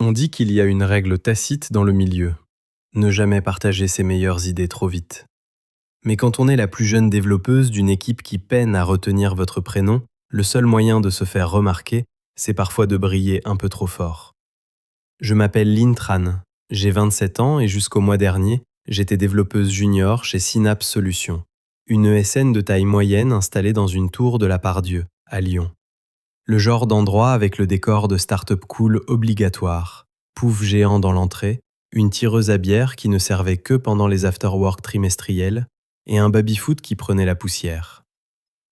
On dit qu'il y a une règle tacite dans le milieu. Ne jamais partager ses meilleures idées trop vite. Mais quand on est la plus jeune développeuse d'une équipe qui peine à retenir votre prénom, le seul moyen de se faire remarquer, c'est parfois de briller un peu trop fort. Je m'appelle Lynn Tran, j'ai 27 ans et jusqu'au mois dernier, j'étais développeuse junior chez Synapse Solutions, une ESN de taille moyenne installée dans une tour de la Pardieu, à Lyon. Le genre d'endroit avec le décor de start-up cool obligatoire, pouf géant dans l'entrée, une tireuse à bière qui ne servait que pendant les after-work trimestriels et un baby-foot qui prenait la poussière.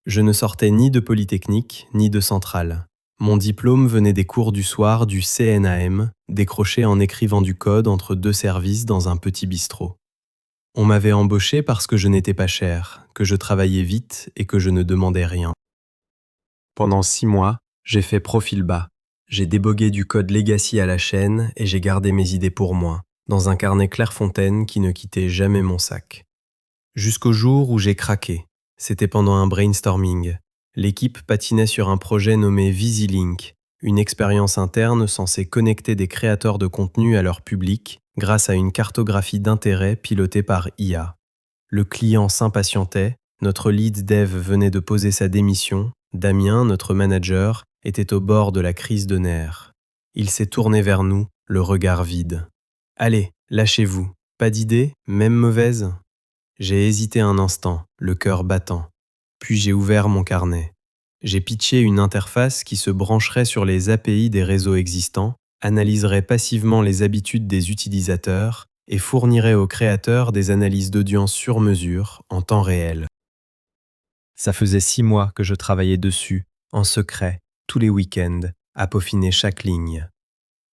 Je ne sortais ni de Polytechnique ni de Centrale. Mon diplôme venait des cours du soir du CNAM, décroché en écrivant du code entre deux services dans un petit bistrot. On m'avait embauché parce que je n'étais pas cher, que je travaillais vite et que je ne demandais rien. Pendant 6 mois, j'ai fait profil bas. J'ai débogué du code legacy à la chaîne et j'ai gardé mes idées pour moi, dans un carnet Clairefontaine qui ne quittait jamais mon sac. Jusqu'au jour où j'ai craqué. C'était pendant un brainstorming. L'équipe patinait sur un projet nommé VisiLink, une expérience interne censée connecter des créateurs de contenu à leur public grâce à une cartographie d'intérêts pilotée par IA. Le client s'impatientait, notre lead dev venait de poser sa démission, Damien, notre manager, était au bord de la crise de nerfs. Il s'est tourné vers nous, le regard vide. « Allez, lâchez-vous. Pas d'idée, même mauvaise ?» J'ai hésité un instant, le cœur battant. Puis j'ai ouvert mon carnet. J'ai pitché une interface qui se brancherait sur les API des réseaux existants, analyserait passivement les habitudes des utilisateurs et fournirait aux créateurs des analyses d'audience sur mesure en temps réel. Ça faisait 6 mois que je travaillais dessus, en secret, tous les week-ends, à peaufiner chaque ligne.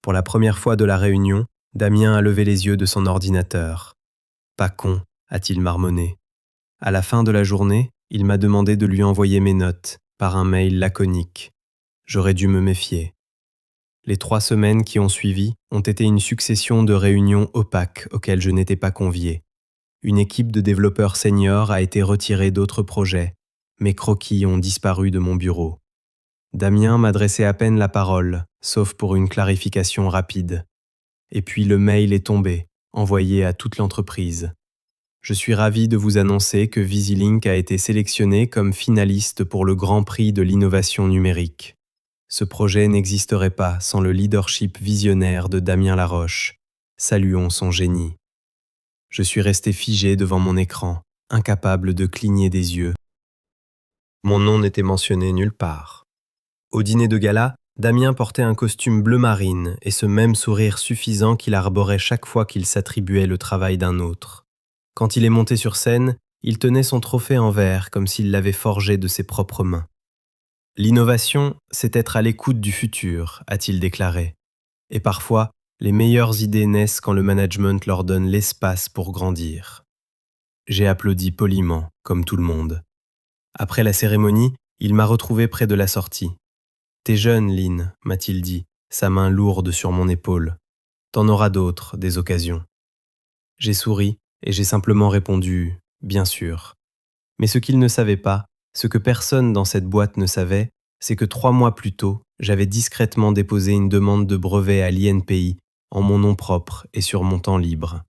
Pour la première fois de la réunion, Damien a levé les yeux de son ordinateur. « Pas con », a-t-il marmonné. À la fin de la journée, il m'a demandé de lui envoyer mes notes, par un mail laconique. J'aurais dû me méfier. Les 3 semaines qui ont suivi ont été une succession de réunions opaques auxquelles je n'étais pas convié. Une équipe de développeurs seniors a été retirée d'autres projets. Mes croquis ont disparu de mon bureau. Damien m'adressait à peine la parole, sauf pour une clarification rapide. Et puis le mail est tombé, envoyé à toute l'entreprise. Je suis ravi de vous annoncer que VisiLink a été sélectionné comme finaliste pour le Grand Prix de l'innovation numérique. Ce projet n'existerait pas sans le leadership visionnaire de Damien Laroche. Saluons son génie. Je suis resté figé devant mon écran, incapable de cligner des yeux. Mon nom n'était mentionné nulle part. Au dîner de gala, Damien portait un costume bleu marine et ce même sourire suffisant qu'il arborait chaque fois qu'il s'attribuait le travail d'un autre. Quand il est monté sur scène, il tenait son trophée en verre comme s'il l'avait forgé de ses propres mains. « L'innovation, c'est être à l'écoute du futur », a-t-il déclaré. Et parfois, les meilleures idées naissent quand le management leur donne l'espace pour grandir. J'ai applaudi poliment, comme tout le monde. Après la cérémonie, il m'a retrouvé près de la sortie. « T'es jeune, Lynn », m'a-t-il dit, sa main lourde sur mon épaule. « T'en auras d'autres, des occasions. » J'ai souri et j'ai simplement répondu « Bien sûr ». Mais ce qu'il ne savait pas, ce que personne dans cette boîte ne savait, c'est que 3 mois plus tôt, j'avais discrètement déposé une demande de brevet à l'INPI en mon nom propre et sur mon temps libre.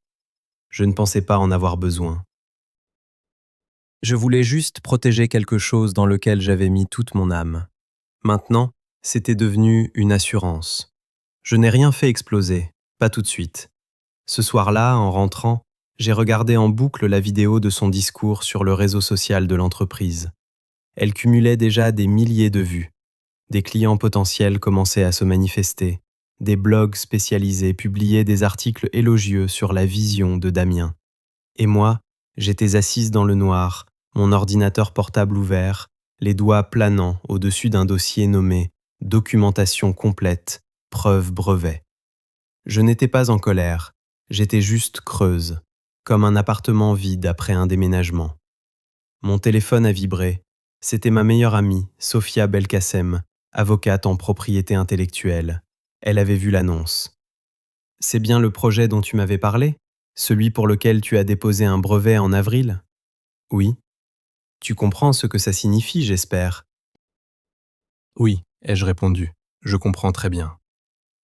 Je ne pensais pas en avoir besoin. Je voulais juste protéger quelque chose dans lequel j'avais mis toute mon âme. Maintenant, c'était devenu une assurance. Je n'ai rien fait exploser, pas tout de suite. Ce soir-là, en rentrant, j'ai regardé en boucle la vidéo de son discours sur le réseau social de l'entreprise. Elle cumulait déjà des milliers de vues. Des clients potentiels commençaient à se manifester. Des blogs spécialisés publiaient des articles élogieux sur la vision de Damien. Et moi, j'étais assise dans le noir, mon ordinateur portable ouvert, les doigts planant au-dessus d'un dossier nommé « Documentation complète, preuve brevet ». Je n'étais pas en colère, j'étais juste creuse, comme un appartement vide après un déménagement. Mon téléphone a vibré. C'était ma meilleure amie, Sophia Belkacem, avocate en propriété intellectuelle. Elle avait vu l'annonce. « C'est bien le projet dont tu m'avais parlé ? Celui pour lequel tu as déposé un brevet en avril ? » ?»« Oui. »« Tu comprends ce que ça signifie, j'espère. » »« Oui, ai-je répondu. Je comprends très bien. »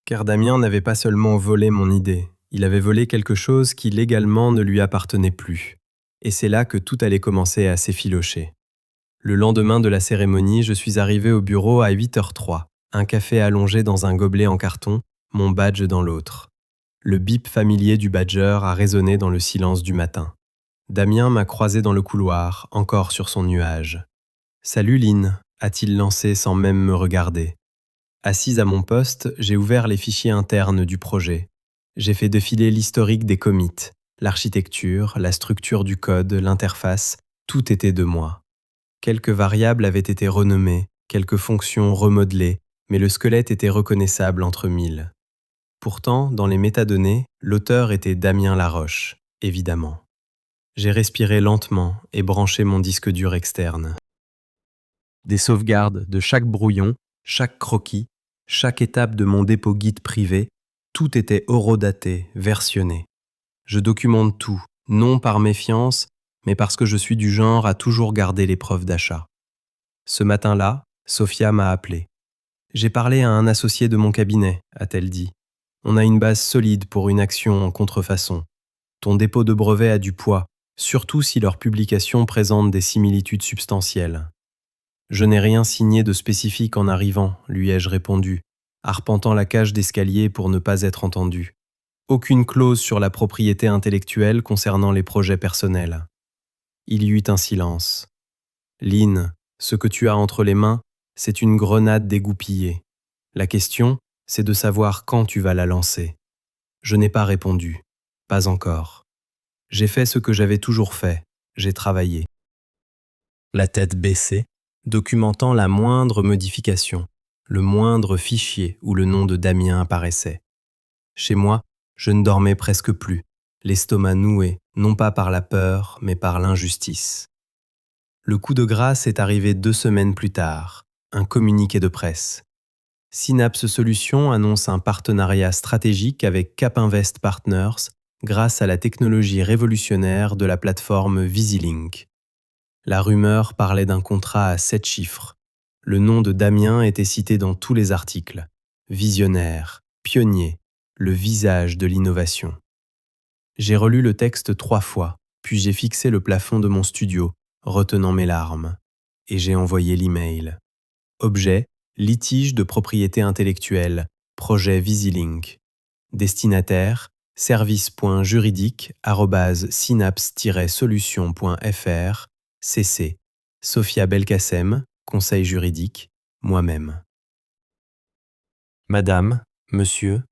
Car Damien n'avait pas seulement volé mon idée, il avait volé quelque chose qui légalement ne lui appartenait plus. Et c'est là que tout allait commencer à s'effilocher. Le lendemain de la cérémonie, je suis arrivé au bureau à 8h03, un café allongé dans un gobelet en carton, mon badge dans l'autre. Le bip familier du badger a résonné dans le silence du matin. Damien m'a croisé dans le couloir, encore sur son nuage. « Salut Lynn », a-t-il lancé sans même me regarder. Assise à mon poste, j'ai ouvert les fichiers internes du projet. J'ai fait défiler l'historique des commits, l'architecture, la structure du code, l'interface, tout était de moi. Quelques variables avaient été renommées, quelques fonctions remodelées, mais le squelette était reconnaissable entre mille. Pourtant, dans les métadonnées, l'auteur était Damien Laroche, évidemment. J'ai respiré lentement et branché mon disque dur externe. Des sauvegardes de chaque brouillon, chaque croquis, chaque étape de mon dépôt Git privé, tout était horodaté, versionné. Je documente tout, non par méfiance, mais parce que je suis du genre à toujours garder les preuves d'achat. Ce matin-là, Sophia m'a appelé. « J'ai parlé à un associé de mon cabinet », a-t-elle dit. « On a une base solide pour une action en contrefaçon. Ton dépôt de brevet a du poids, surtout si leur publication présente des similitudes substantielles. » Je n'ai rien signé de spécifique en arrivant, lui ai-je répondu, arpentant la cage d'escalier pour ne pas être entendu. Aucune clause sur la propriété intellectuelle concernant les projets personnels. Il y eut un silence. Lynn, ce que tu as entre les mains, c'est une grenade dégoupillée. La question, c'est de savoir quand tu vas la lancer. Je n'ai pas répondu. Pas encore. J'ai fait ce que j'avais toujours fait. J'ai travaillé. La tête baissée, documentant la moindre modification, le moindre fichier où le nom de Damien apparaissait. Chez moi, je ne dormais presque plus, l'estomac noué, non pas par la peur, mais par l'injustice. Le coup de grâce est arrivé 2 semaines plus tard, un communiqué de presse. Synapse Solutions annonce un partenariat stratégique avec Cap Invest Partners grâce à la technologie révolutionnaire de la plateforme VisiLink. La rumeur parlait d'un contrat à 7 chiffres. Le nom de Damien était cité dans tous les articles. Visionnaire, pionnier, le visage de l'innovation. J'ai relu le texte 3 fois, puis j'ai fixé le plafond de mon studio, retenant mes larmes. Et j'ai envoyé l'email. Objet, litige de propriété intellectuelle, projet VisiLink. Destinataire, service.juridique@synapse-solutions.fr, CC, Sophia Belkacem, conseil juridique, moi-même. Madame, Monsieur,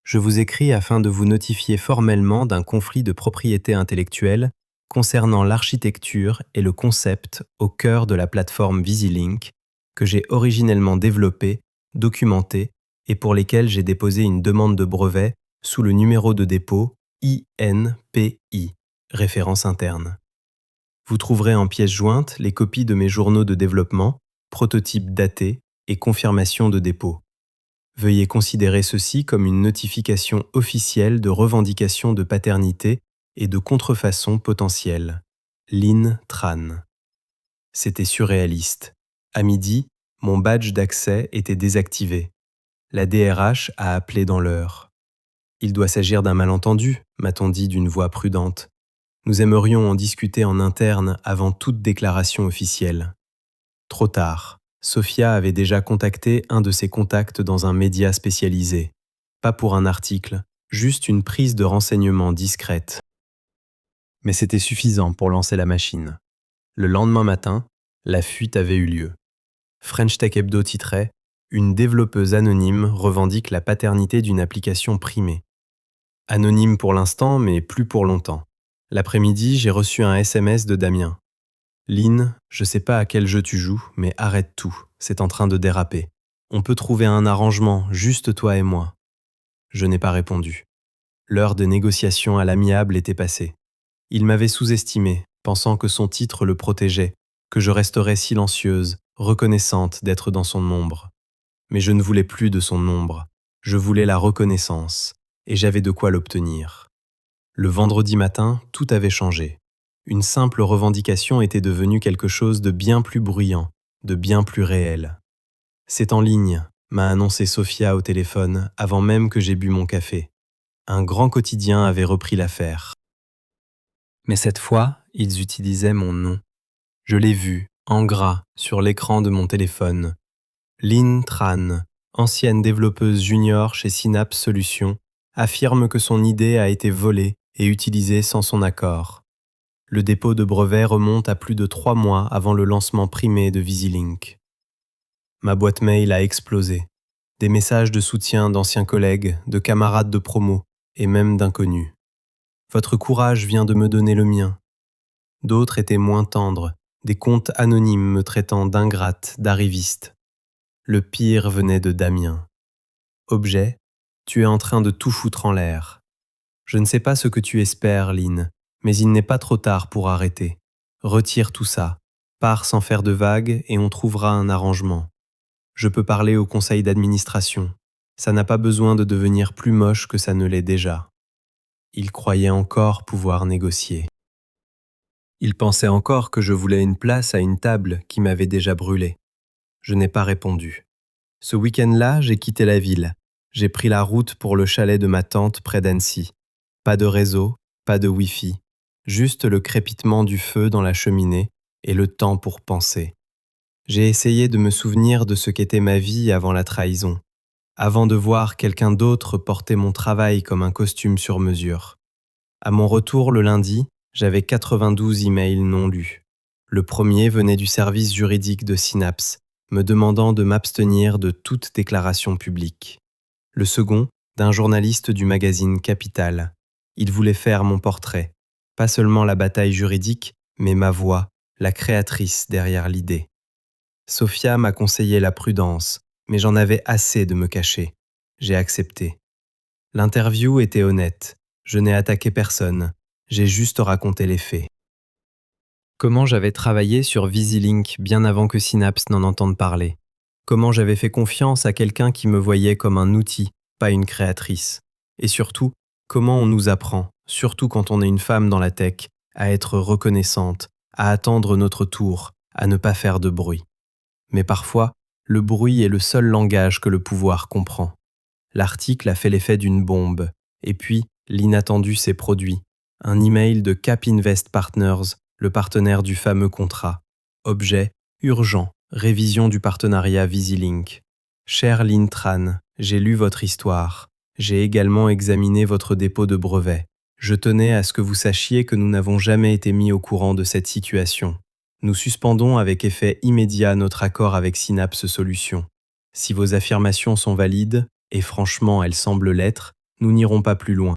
je vous écris afin de vous notifier formellement d'un conflit de propriété intellectuelle concernant l'architecture et le concept au cœur de la plateforme VisiLink que j'ai originellement développé, documenté et pour lesquels j'ai déposé une demande de brevet sous le numéro de dépôt INPI, référence interne. Vous trouverez en pièce jointe les copies de mes journaux de développement, prototypes datés et confirmation de dépôt. Veuillez considérer ceci comme une notification officielle de revendication de paternité et de contrefaçon potentielle. Lynn Tran. C'était surréaliste. À midi, mon badge d'accès était désactivé. La DRH a appelé dans l'heure. Il doit s'agir d'un malentendu, m'a-t-on dit d'une voix prudente. Nous aimerions en discuter en interne avant toute déclaration officielle. Trop tard. Sophia avait déjà contacté un de ses contacts dans un média spécialisé. Pas pour un article, juste une prise de renseignements discrète. Mais c'était suffisant pour lancer la machine. Le lendemain matin, la fuite avait eu lieu. French Tech Hebdo titrait « Une développeuse anonyme revendique la paternité d'une application primée ». Anonyme pour l'instant, mais plus pour longtemps. L'après-midi, j'ai reçu un SMS de Damien. « Lynn, je sais pas à quel jeu tu joues, mais arrête tout, c'est en train de déraper. On peut trouver un arrangement, juste toi et moi. » Je n'ai pas répondu. L'heure de négociation à l'amiable était passée. Il m'avait sous-estimé, pensant que son titre le protégeait, que je resterais silencieuse, reconnaissante d'être dans son ombre. Mais je ne voulais plus de son ombre, je voulais la reconnaissance, et j'avais de quoi l'obtenir. Le vendredi matin, tout avait changé. Une simple revendication était devenue quelque chose de bien plus bruyant, de bien plus réel. « C'est en ligne », m'a annoncé Sophia au téléphone avant même que j'aie bu mon café. Un grand quotidien avait repris l'affaire. Mais cette fois, ils utilisaient mon nom. Je l'ai vu, en gras, sur l'écran de mon téléphone. Lynn Tran, ancienne développeuse junior chez Synapse Solutions, affirme que son idée a été volée et utilisée sans son accord. Le dépôt de brevet remonte à plus de 3 mois avant le lancement primé de VisiLink. Ma boîte mail a explosé. Des messages de soutien d'anciens collègues, de camarades de promo et même d'inconnus. Votre courage vient de me donner le mien. D'autres étaient moins tendres, des comptes anonymes me traitant d'ingrate, d'arriviste. Le pire venait de Damien. Objet, tu es en train de tout foutre en l'air. Je ne sais pas ce que tu espères, Lynn, mais il n'est pas trop tard pour arrêter. Retire tout ça, pars sans faire de vagues et on trouvera un arrangement. Je peux parler au conseil d'administration. Ça n'a pas besoin de devenir plus moche que ça ne l'est déjà. Il croyait encore pouvoir négocier. Il pensait encore que je voulais une place à une table qui m'avait déjà brûlé. Je n'ai pas répondu. Ce week-end-là, j'ai quitté la ville. J'ai pris la route pour le chalet de ma tante près d'Annecy. Pas de réseau, pas de Wi-Fi. Juste le crépitement du feu dans la cheminée et le temps pour penser. J'ai essayé de me souvenir de ce qu'était ma vie avant la trahison, avant de voir quelqu'un d'autre porter mon travail comme un costume sur mesure. À mon retour le lundi, j'avais 92 emails non lus. Le premier venait du service juridique de Synapse, me demandant de m'abstenir de toute déclaration publique. Le second, d'un journaliste du magazine Capital. Il voulait faire mon portrait, pas seulement la bataille juridique, mais ma voix, la créatrice derrière l'idée. Sophia m'a conseillé la prudence, mais j'en avais assez de me cacher. J'ai accepté. L'interview était honnête. Je n'ai attaqué personne. J'ai juste raconté les faits. Comment j'avais travaillé sur VisiLink bien avant que Synapse n'en entende parler. Comment j'avais fait confiance à quelqu'un qui me voyait comme un outil, pas une créatrice. Et surtout, comment on nous apprend, surtout quand on est une femme dans la tech, à être reconnaissante, à attendre notre tour, à ne pas faire de bruit. Mais parfois, le bruit est le seul langage que le pouvoir comprend. L'article a fait l'effet d'une bombe, et puis l'inattendu s'est produit. Un email de Cap Invest Partners, le partenaire du fameux contrat. Objet, urgent, révision du partenariat VisiLink. Cher Lynn Tran, j'ai lu votre histoire. J'ai également examiné votre dépôt de brevet. Je tenais à ce que vous sachiez que nous n'avons jamais été mis au courant de cette situation. Nous suspendons avec effet immédiat notre accord avec Synapse Solutions. Si vos affirmations sont valides, et franchement elles semblent l'être, nous n'irons pas plus loin.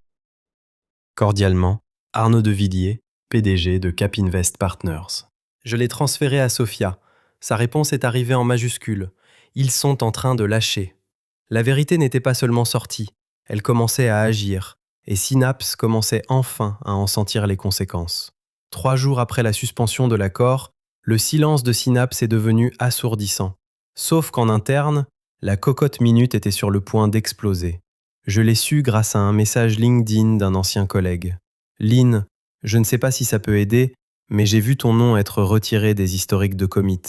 Cordialement, Arnaud Devilliers, PDG de Cap Invest Partners. Je l'ai transféré à Sophia. Sa réponse est arrivée en majuscule. Ils sont en train de lâcher. La vérité n'était pas seulement sortie, elle commençait à agir, et Synapse commençait enfin à en sentir les conséquences. 3 jours après la suspension de l'accord, le silence de Synapse est devenu assourdissant. Sauf qu'en interne, la cocotte minute était sur le point d'exploser. Je l'ai su grâce à un message LinkedIn d'un ancien collègue. Lynn, je ne sais pas si ça peut aider, mais j'ai vu ton nom être retiré des historiques de commit.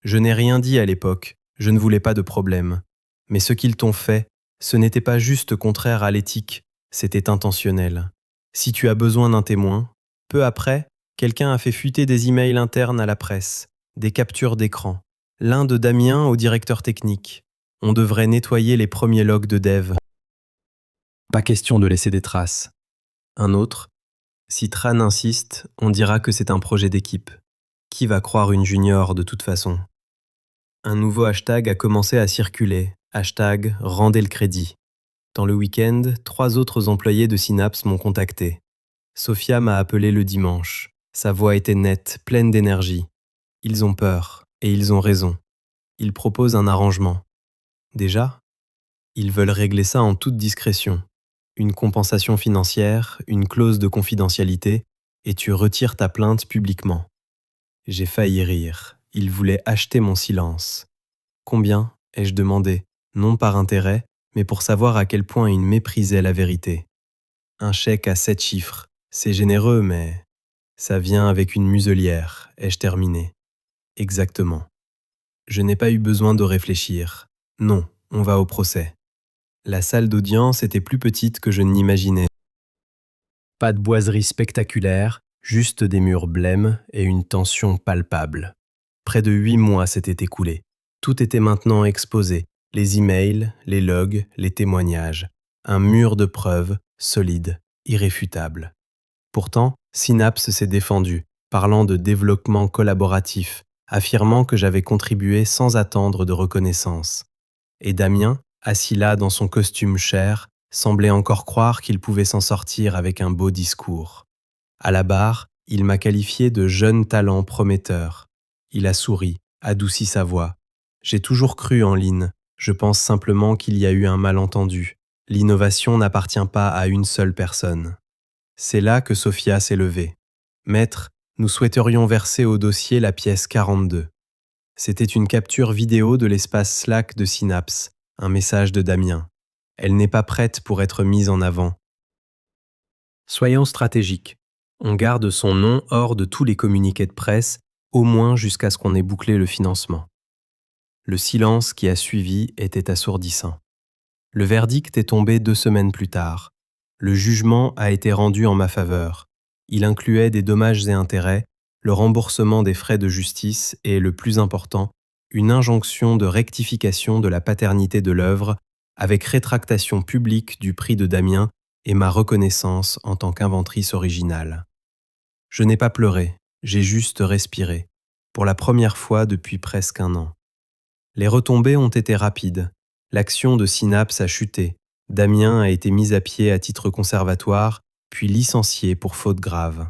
Je n'ai rien dit à l'époque, je ne voulais pas de problème. Mais ce qu'ils t'ont fait, ce n'était pas juste contraire à l'éthique, c'était intentionnel. Si tu as besoin d'un témoin, peu après, quelqu'un a fait fuiter des emails internes à la presse, des captures d'écran. L'un de Damien au directeur technique. On devrait nettoyer les premiers logs de dev. Pas question de laisser des traces. Un autre. Si Tran insiste, on dira que c'est un projet d'équipe. Qui va croire une junior de toute façon? Un nouveau hashtag a commencé à circuler. Hashtag rendez le crédit. Dans le week-end, 3 autres employés de Synapse m'ont contacté. Sophia m'a appelé le dimanche. Sa voix était nette, pleine d'énergie. Ils ont peur, et ils ont raison. Ils proposent un arrangement. Déjà, ils veulent régler ça en toute discrétion. Une compensation financière, une clause de confidentialité, et tu retires ta plainte publiquement. J'ai failli rire. Ils voulaient acheter mon silence. Combien, ai-je demandé, non par intérêt, mais pour savoir à quel point ils méprisaient la vérité. Un chèque à 7 chiffres, c'est généreux, mais ça vient avec une muselière, ai-je terminé. Exactement. Je n'ai pas eu besoin de réfléchir. Non, on va au procès. La salle d'audience était plus petite que je ne l'imaginais. Pas de boiserie spectaculaire, juste des murs blêmes et une tension palpable. Près de 8 mois s'étaient écoulés. Tout était maintenant exposé, les emails, les logs, les témoignages. Un mur de preuves, solide, irréfutable. Pourtant, Synapse s'est défendu, parlant de développement collaboratif, affirmant que j'avais contribué sans attendre de reconnaissance. Et Damien, assis là dans son costume cher, semblait encore croire qu'il pouvait s'en sortir avec un beau discours. À la barre, il m'a qualifié de jeune talent prometteur. Il a souri, adouci sa voix. J'ai toujours cru en Lynn. Je pense simplement qu'il y a eu un malentendu. L'innovation n'appartient pas à une seule personne. C'est là que Sophia s'est levée. Maître, nous souhaiterions verser au dossier la pièce 42. C'était une capture vidéo de l'espace Slack de Synapse, un message de Damien. Elle n'est pas prête pour être mise en avant. Soyons stratégiques. On garde son nom hors de tous les communiqués de presse, au moins jusqu'à ce qu'on ait bouclé le financement. Le silence qui a suivi était assourdissant. Le verdict est tombé 2 semaines plus tard. Le jugement a été rendu en ma faveur. Il incluait des dommages et intérêts, le remboursement des frais de justice et, le plus important, une injonction de rectification de la paternité de l'œuvre avec rétractation publique du prix de Damien et ma reconnaissance en tant qu'inventrice originale. Je n'ai pas pleuré, j'ai juste respiré, pour la première fois depuis presque 1 an. Les retombées ont été rapides. L'action de Synapse a chuté. Damien a été mis à pied à titre conservatoire, puis licencié pour faute grave.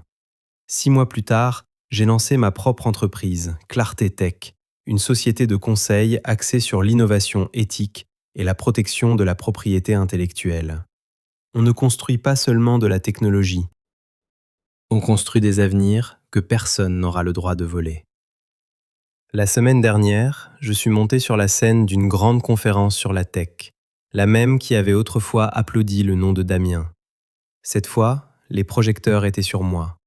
6 mois plus tard, j'ai lancé ma propre entreprise, Clarté Tech, une société de conseil axée sur l'innovation éthique et la protection de la propriété intellectuelle. On ne construit pas seulement de la technologie. On construit des avenirs que personne n'aura le droit de voler. La semaine dernière, je suis monté sur la scène d'une grande conférence sur la tech, la même qui avait autrefois applaudi le nom de Damien. Cette fois, les projecteurs étaient sur moi.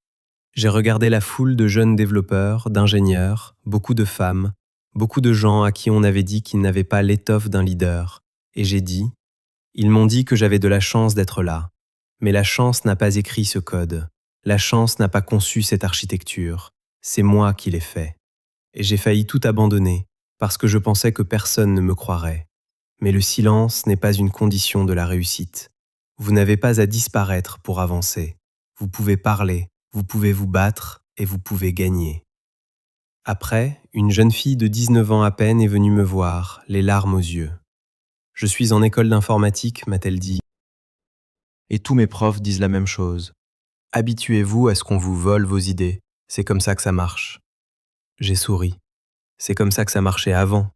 J'ai regardé la foule de jeunes développeurs, d'ingénieurs, beaucoup de femmes, beaucoup de gens à qui on avait dit qu'ils n'avaient pas l'étoffe d'un leader. Et j'ai dit, ils m'ont dit que j'avais de la chance d'être là. Mais la chance n'a pas écrit ce code. La chance n'a pas conçu cette architecture. C'est moi qui l'ai fait. Et j'ai failli tout abandonner, parce que je pensais que personne ne me croirait. Mais le silence n'est pas une condition de la réussite. Vous n'avez pas à disparaître pour avancer. Vous pouvez parler, vous pouvez vous battre et vous pouvez gagner. Après, une jeune fille de 19 ans à peine est venue me voir, les larmes aux yeux. Je suis en école d'informatique, m'a-t-elle dit. Et tous mes profs disent la même chose. Habituez-vous à ce qu'on vous vole vos idées, c'est comme ça que ça marche. J'ai souri. C'est comme ça que ça marchait avant,